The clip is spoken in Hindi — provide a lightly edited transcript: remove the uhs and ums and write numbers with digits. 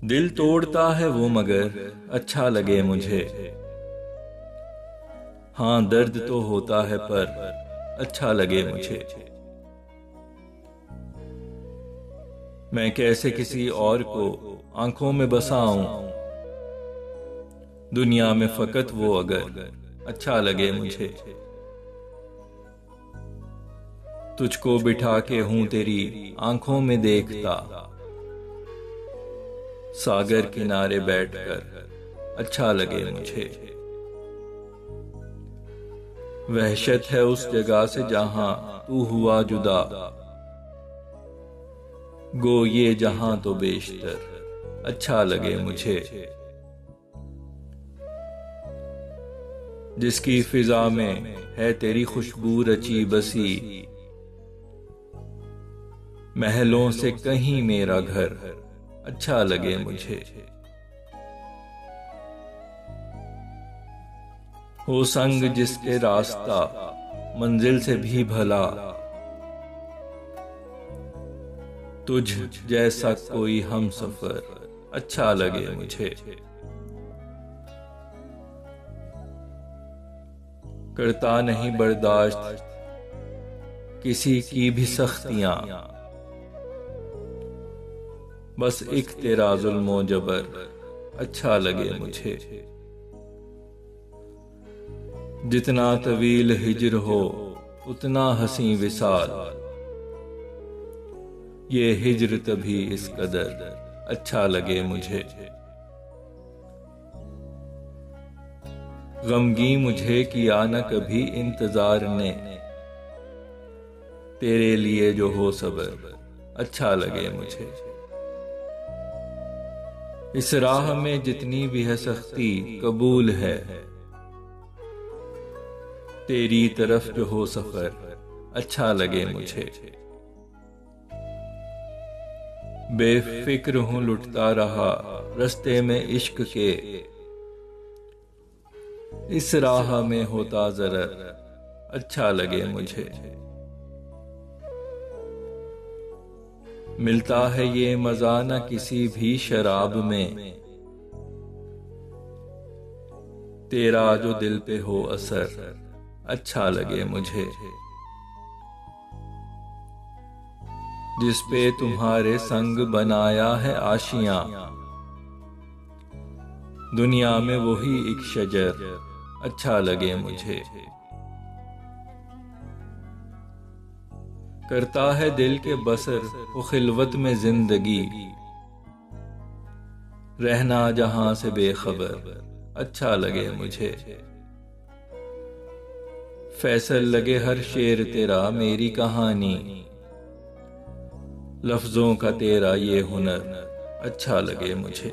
दिल तोड़ता है वो मगर अच्छा लगे मुझे। हाँ दर्द तो होता है पर अच्छा लगे मुझे। मैं कैसे किसी और को आंखों में बसाऊं, दुनिया में फकत वो अगर अच्छा लगे मुझे। तुझको बिठा के हूं तेरी आंखों में देखता, सागर किनारे बैठकर अच्छा लगे मुझे। वहशत है उस जगह से जहां तू हुआ जुदा, गो ये जहां तो बेशतर अच्छा लगे मुझे। जिसकी फिजा में है तेरी खुशबू रची बसी, महलों से कहीं मेरा घर अच्छा लगे मुझे। हो संग जिसके रास्ता मंजिल से भी भला, तुझ जैसा कोई हम सफर अच्छा लगे मुझे। करता नहीं बर्दाश्त किसी की भी सख्तियां, बस एक तेरा जुल्मो जबर अच्छा लगे मुझे। जितना तवील हिजर हो उतना हसी विसाल, ये हिजर तभी इस कदर अच्छा लगे मुझे। गमगी मुझे किया न कभी इंतजार ने, तेरे लिए जो हो सबर अच्छा लगे मुझे। इस राह में जितनी भी है सख्ती कबूल है, तेरी तरफ जो हो सफर अच्छा लगे मुझे। बेफिक्र हूं लुटता रहा रास्ते में इश्क के, इस राह में होता जरर अच्छा लगे मुझे। मिलता है ये मजा न किसी भी शराब में, तेरा जो दिल पे हो असर अच्छा लगे मुझे। जिस पे तुम्हारे संग बनाया है आशियां, दुनिया में वही एक शजर अच्छा लगे मुझे। करता है दिल के बसर वो खिलवत में जिंदगी, रहना जहां से बेखबर अच्छा लगे मुझे। फैसल लगे हर शेर तेरा मेरी कहानी, लफ्जों का तेरा ये हुनर अच्छा लगे मुझे।